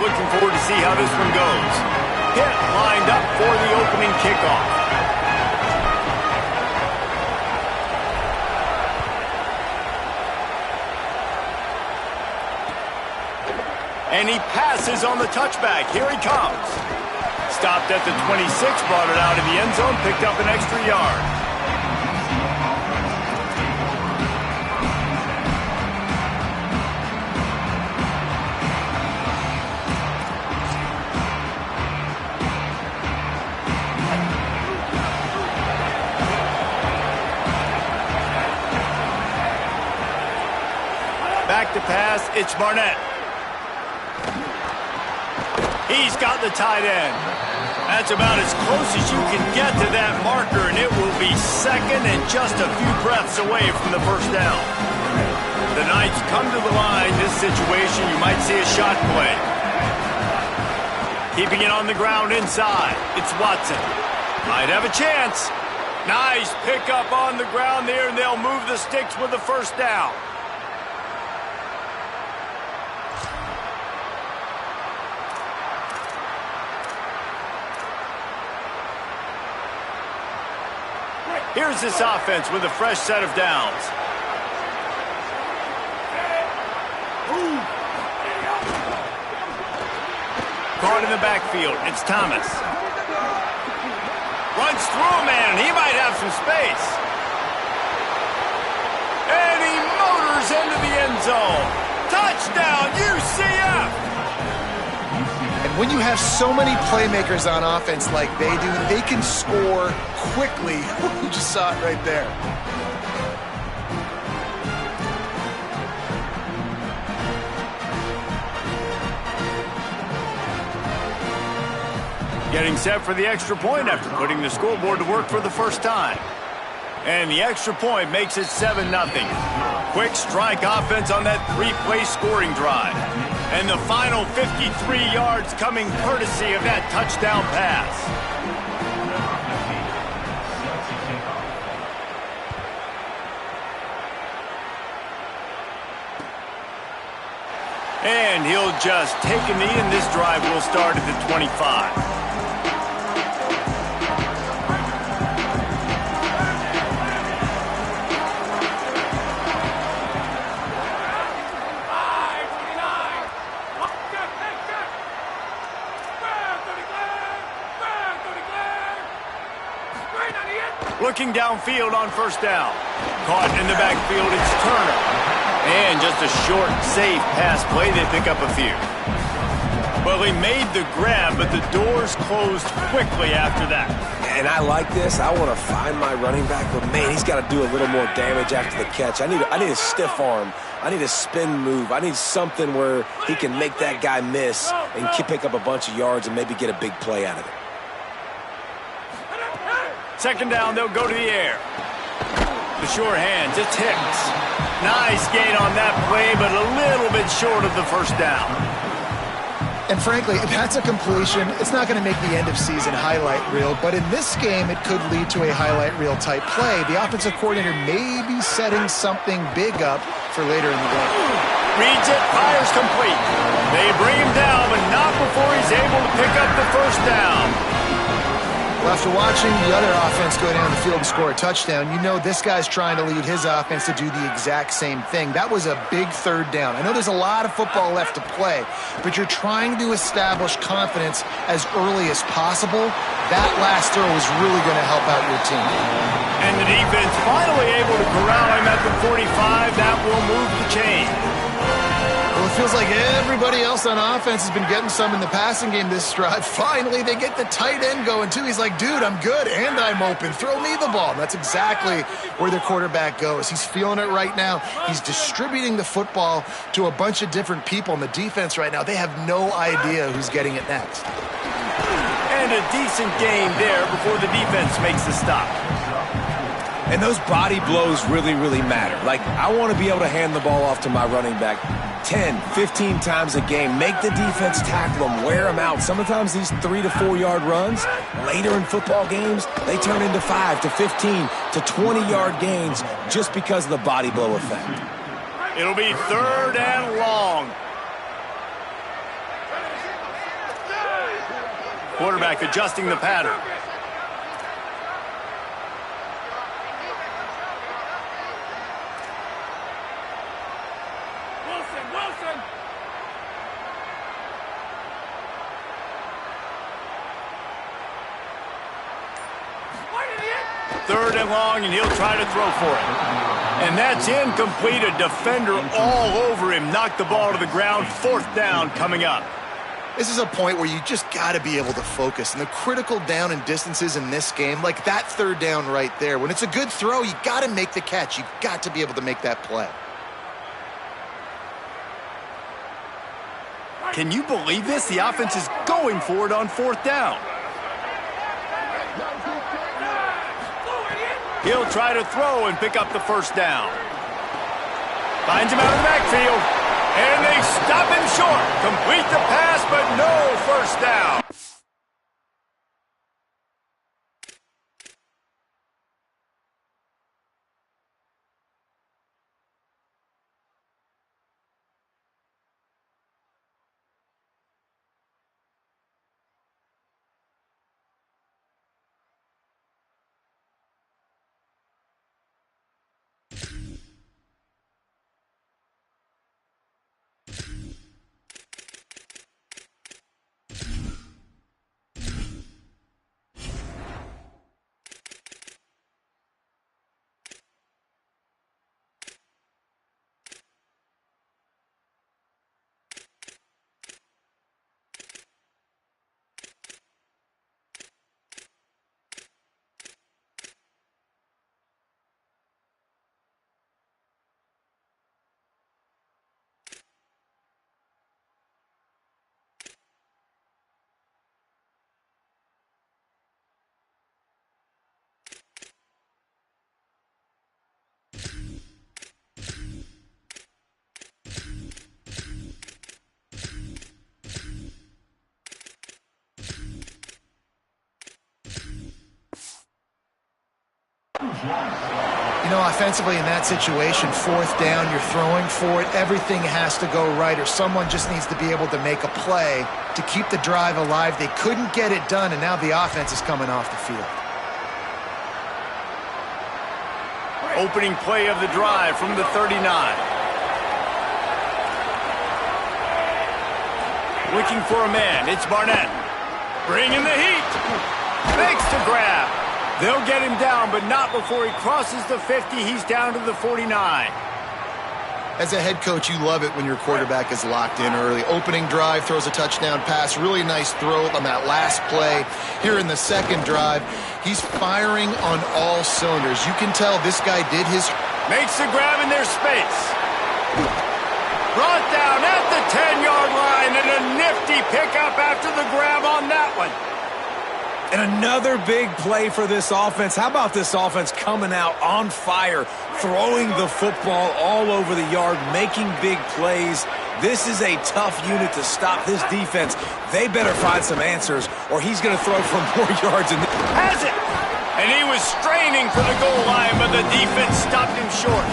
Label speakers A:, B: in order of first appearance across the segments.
A: looking forward to see how this one goes. Hit lined up for the opening kickoff. And he passes on the touchback. Here he comes. Stopped at the 26, brought it out of the end zone, picked up an extra yard. Back to pass, it's Barnett. He's got the tight end. That's about as close as you can get to that marker, and it will be second and just a few breaths away from the first down. The Knights come to the line. This situation, you might see a shot play. Keeping it on the ground inside. It's Watson. Might have a chance. Nice pickup on the ground there, and they'll move the sticks with the first down. Here's this offense with a fresh set of downs. Caught in the backfield. It's Thomas. Runs through a man. He might have some space. And he motors into the end zone. Touchdown, UCF!
B: And when you have so many playmakers on offense like they do, they can score quickly. You just saw it right there.
A: Getting set for the extra point after putting the scoreboard to work for the first time. And the extra point makes it 7-0. Quick strike offense on that three-play scoring drive. And the final 53 yards coming courtesy of that touchdown pass. And he'll just take a knee, and this drive will start at the 25. Looking downfield on first down. Caught in the backfield, it's Turner. And just a short, safe pass play, they pick up a few. Well, he made the grab, but the doors closed quickly after that.
C: And I like this. I want to find my running back, but man, he's got to do a little more damage after the catch. I need a stiff arm. I need a spin move. I need something where he can make that guy miss and pick up a bunch of yards and maybe get a big play out of it.
A: Second down, they'll go to the air. The sure hands, it's Hicks. Nice gain on that play, but a little bit short of the first down.
B: And frankly, if that's a completion, it's not going to make the end of season highlight reel, but in this game, it could lead to a highlight reel type play. The offensive coordinator may be setting something big up for later in the game.
A: Reads it, fires complete. They bring him down, but not before he's able to pick up the first down.
B: Well, after watching the other offense go down the field and score a touchdown, you know this guy's trying to lead his offense to do the exact same thing. That was a big third down. I know there's a lot of football left to play, but you're trying to establish confidence as early as possible. That last throw is really going to help out your team.
A: And the defense finally able to corral him at the 45. That will move the chain.
B: Well, it feels like everybody else on offense has been getting some in the passing game this drive. Finally, they get the tight end going, too. He's like, dude, I'm good, and I'm open. Throw me the ball. And that's exactly where their quarterback goes. He's feeling it right now. He's distributing the football to a bunch of different people. And the defense right now, they have no idea who's getting it next.
A: And a decent game there before the defense makes the stop.
C: And those body blows really, really matter. Like, I want to be able to hand the ball off to my running back 10, 15 times a game. Make the defense tackle them, wear them out. Sometimes these 3 to 4 yard runs, later in football games, they turn into 5 to 15 to 20 yard gains just because of the body blow effect.
A: It'll be third and long. Quarterback adjusting the pattern. Wilson! 3rd and long, and he'll try to throw for it. And that's incomplete. A defender all over him. Knocked the ball to the ground. 4th down coming up.
B: This is a point where you just got to be able to focus. And the critical down and distances in this game, like that 3rd down right there, when it's a good throw, you got to make the catch. You've got to be able to make that play.
A: Can you believe this? The offense is going for it on 4th down. He'll try to throw and pick up the 1st down. Finds him out of the backfield. And they stop him short. Complete the pass, but no 1st down.
B: You know, offensively in that situation, 4th down, you're throwing for it. Everything has to go right, or someone just needs to be able to make a play to keep the drive alive. They couldn't get it done, and now the offense is coming off the field.
A: Opening play of the drive from the 39. Looking for a man. It's Barnett. Bringing the heat. Makes the grab. They'll get him down, but not before he crosses the 50. He's down to the 49.
B: As a head coach, you love it when your quarterback is locked in early. Opening drive, throws a touchdown pass. Really nice throw on that last play. Here in the 2nd drive, he's firing on all cylinders. You can tell this guy did his...
A: Makes the grab in their space. Brought down at the 10-yard line, and a nifty pickup after the grab on that one.
C: And another big play for this offense. How about this offense coming out on fire, throwing the football all over the yard, making big plays. This is a tough unit to stop this defense. They better find some answers, or he's going to throw for more yards.
A: Has it! And he was straining for the goal line, but the defense stopped him short.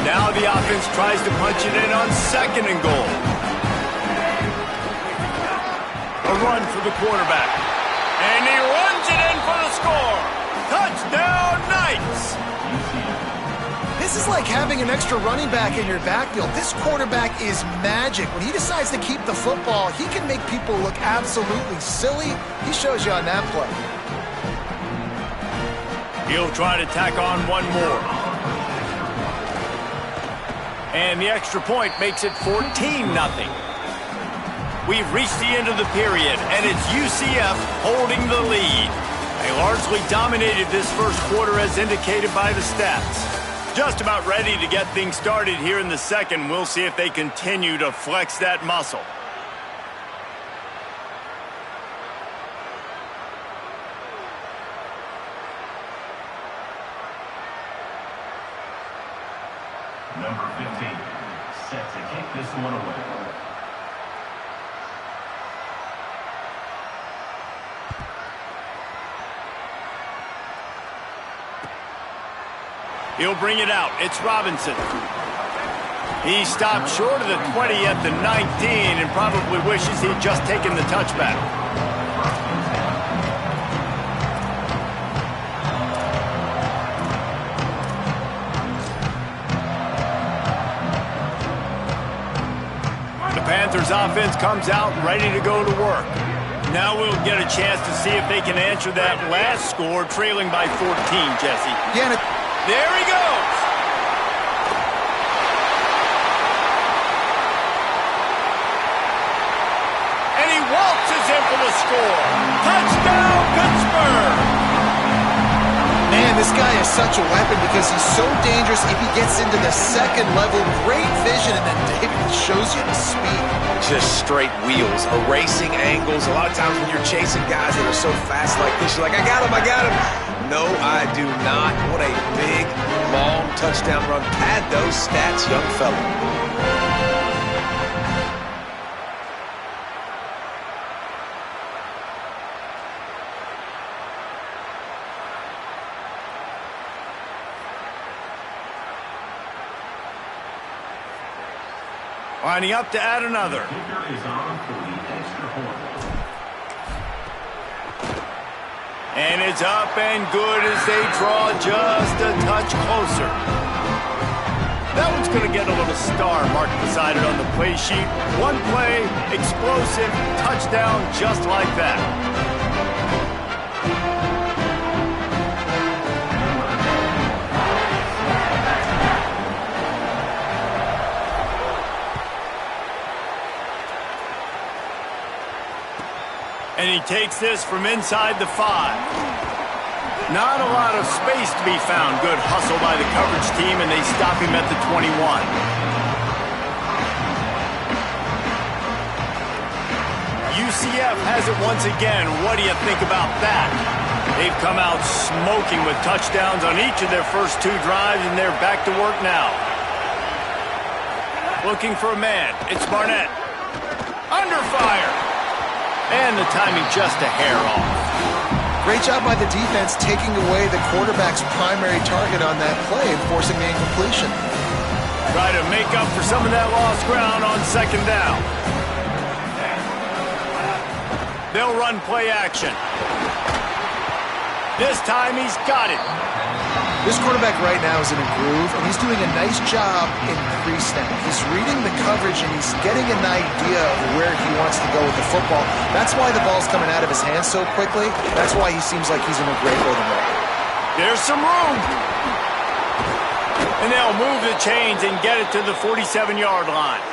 A: Now the offense tries to punch it in on 2nd and goal. A run for the quarterback. And he runs it in for the score. Touchdown, Knights!
B: This is like having an extra running back in your backfield. This quarterback is magic. When he decides to keep the football, he can make people look absolutely silly. He shows you on that play.
A: He'll try to tack on one more. And the extra point makes it 14-0. We've reached the end of the period, and it's UCF holding the lead. They largely dominated this 1st quarter as indicated by the stats. Just about ready to get things started here in the 2nd. We'll see if they continue to flex that muscle.
D: Number 15, set to kick this one away.
A: He'll bring it out. It's Robinson. He stopped short of the 20 at the 19 and probably wishes he'd just taken the touchback. The Panthers offense comes out ready to go to work. Now we'll get a chance to see if they can answer that last score, trailing by 14, Jesse.
B: Yeah,
A: there he goes. And he waltzes in for the score. Touchdown, Pittsburgh.
B: Man, this guy is such a weapon because he's so dangerous if he gets into the second level. Great vision, and then David shows you the speed.
C: Just straight wheels, erasing angles. A lot of times when you're chasing guys that are so fast like this, you're like, I got him, I got him. No, I do not. What a big, long touchdown run. Pad those stats, young fella.
A: Lining up to add another. And it's up and good as they draw just a touch closer. That one's going to get a little star mark beside it on the play sheet. One play, explosive, touchdown just like that. And he takes this from inside the 5. Not a lot of space to be found. Good hustle by the coverage team, and they stop him at the 21. UCF has it once again. What do you think about that? They've come out smoking with touchdowns on each of their first 2 drives, and they're back to work now. Looking for a man. It's Barnett. Under fire. And the timing just a hair off.
B: Great job by the defense taking away the quarterback's primary target on that play and forcing the incompletion.
A: Try to make up for some of that lost ground on second down. They'll run play action. This time he's got it.
B: This quarterback right now is in a groove, and he's doing a nice job in pre-snap. He's reading the coverage, and he's getting an idea of where he wants to go with the football. That's why the ball's coming out of his hands so quickly. That's why he seems like he's in a great rhythm right now.
A: There's some room. And they'll move the chains and get it to the 47-yard line.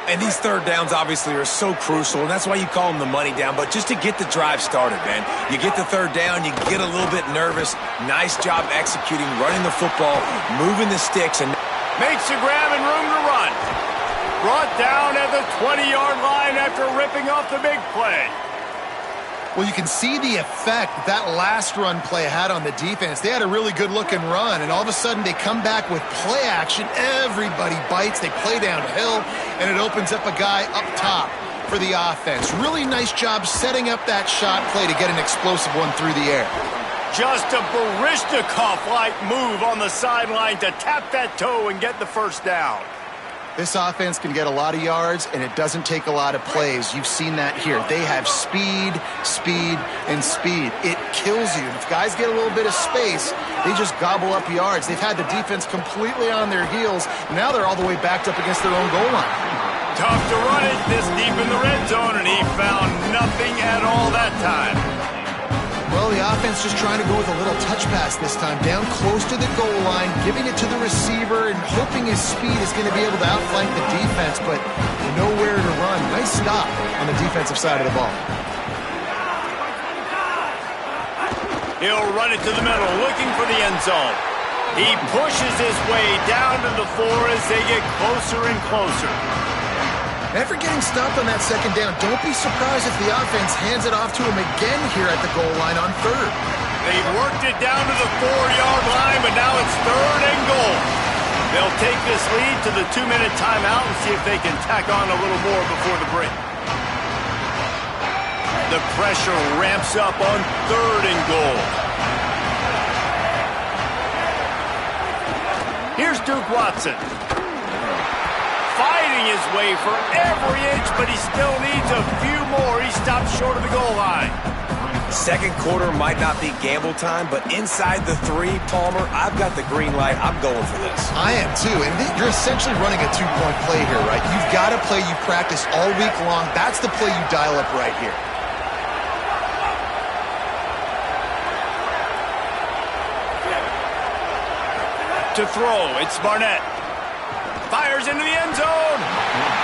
C: And these third downs obviously are so crucial, and that's why you call them the money down. But just to get the drive started, man, you get the third down, you get a little bit nervous. Nice job executing, running the football, moving the sticks, and
A: makes the grab and room to run. Brought down at the 20-yard line after ripping off the big play.
B: Well, you can see the effect that last run play had on the defense. They had a really good-looking run, and all of a sudden they come back with play action. Everybody bites. They play downhill, and it opens up a guy up top for the offense. Really nice job setting up that shot play to get an explosive one through the air.
A: Just a Barishnikov-like move on the sideline to tap that toe and get the first down.
B: This offense can get a lot of yards, and it doesn't take a lot of plays. You've seen that here. They have speed, speed, and speed. It kills you. If guys get a little bit of space, they just gobble up yards. They've had the defense completely on their heels. Now they're all the way backed up against their own goal line.
A: Tough to run it this deep in the red zone, and he found nothing at all that time.
B: Well, the offense just trying to go with a little touch pass this time, down close to the goal line, giving it to the receiver and hoping his speed is going to be able to outflank the defense, but nowhere to run. Nice stop on the defensive side of the ball.
A: He'll run it to the middle, looking for the end zone. He pushes his way down to the 4 as they get closer and closer.
B: After getting stopped on that second down, don't be surprised if the offense hands it off to him again here at the goal line on third.
A: They've worked it down to the 4-yard line, but now it's 3rd and goal. They'll take this lead to the 2-minute timeout and see if they can tack on a little more before the break. The pressure ramps up on 3rd and goal. Here's Duke Watson. Fighting his way for every inch, but he still needs a few more. He stopped short of the goal line.
C: Second quarter might not be gamble time, but inside the 3, Palmer, I've got the green light. I'm going for this.
B: I am too, and you're essentially running a 2-point play here, right? You've got a play you practice all week long. That's the play you dial up right here.
A: To throw, it's Barnett. Fires into the end zone.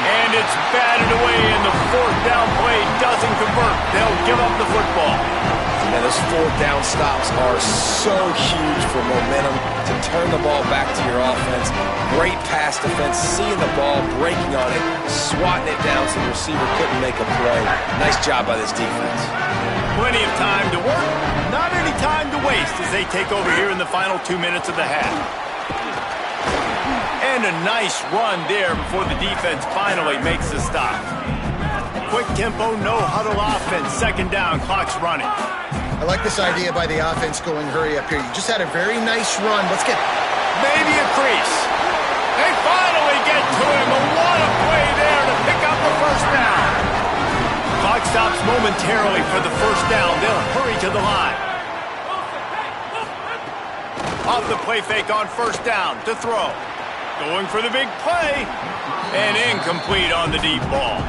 A: And it's batted away, and the 4th down play doesn't convert. They'll give up the football.
C: Man, those 4th down stops are so huge for momentum to turn the ball back to your offense. Great pass defense, seeing the ball, breaking on it, swatting it down so the receiver couldn't make a play. Nice job by this defense.
A: Plenty of time to work, not any time to waste as they take over here in the final 2 minutes of the half. And a nice run there before the defense finally makes the stop. Quick tempo, no huddle offense. 2nd down, clock's running.
B: I like this idea by the offense going hurry up here. You just had a very nice run. Let's get
A: maybe a crease. They finally get to him, but what a play there to pick up the 1st down. Clock stops momentarily for the 1st down. They'll hurry to the line. Off the play fake on 1st down to throw. Going for the big play, and incomplete on the deep ball.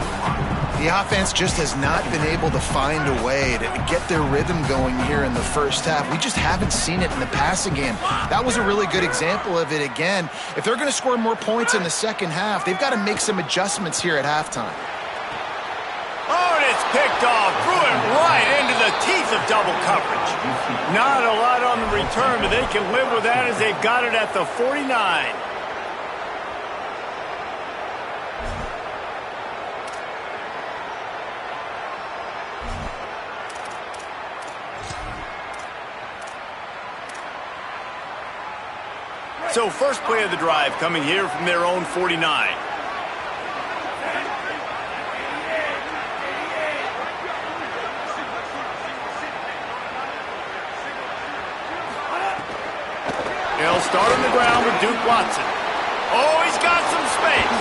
B: The offense just has not been able to find a way to get their rhythm going here in the 1st half. We just haven't seen it in the passing game. That was a really good example of it again. If they're going to score more points in the 2nd half, they've got to make some adjustments here at halftime.
A: Oh, and it's picked off, threw it right into the teeth of double coverage. Not a lot on the return, but they can live with that as they've got it at the 49. So first play of the drive coming here from their own 49. They'll start on the ground with Duke Watson. Oh, he's got some space.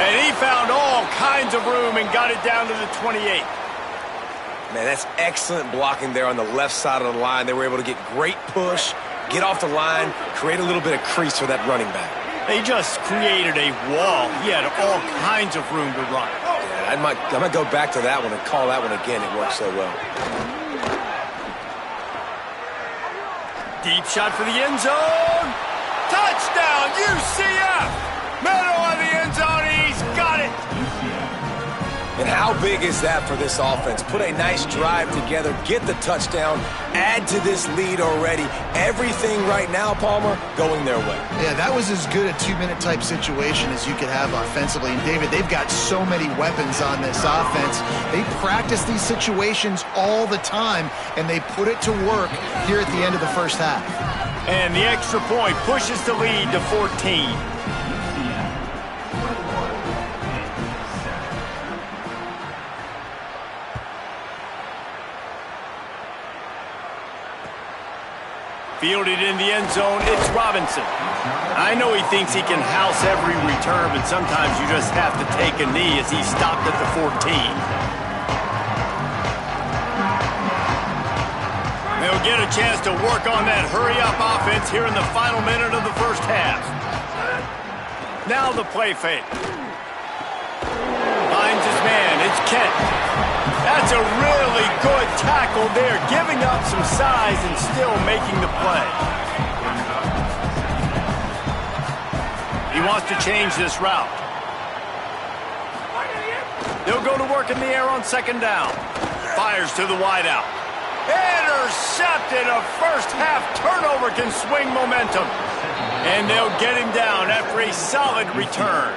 A: And he found all kinds of room and got it down to the 28.
C: Man, that's excellent blocking there on the left side of the line. They were able to get great push, get off the line, create a little bit of crease for that running back.
A: They just created a wall. He had all kinds of room to run.
C: Yeah, I might go back to that one and call that one again. It worked so well.
A: Deep shot for the end zone. Touchdown, UCF! Middle of the end zone, he's got it.
C: And how big is that for this offense? Put a nice drive together, get the touchdown, add to this lead already. Everything right now, Palmer, going their way.
B: Yeah, that was as good a 2-minute type situation as you could have offensively. And David, they've got so many weapons on this offense. They practice these situations all the time, and they put it to work here at the end of the 1st half.
A: And the extra point pushes the lead to 14. Fielded in the end zone, it's Robinson. I know he thinks he can house every return, but sometimes you just have to take a knee as he stopped at the 14. They'll get a chance to work on that hurry-up offense here in the final minute of the 1st half. Now the play fake. Finds his man, it's Kent. That's a really good tackle there, giving up some size and still making the play. He wants to change this route. They'll go to work in the air on 2nd down. Fires to the wideout. Intercepted. A 1st half turnover can swing momentum. And they'll get him down after a solid return.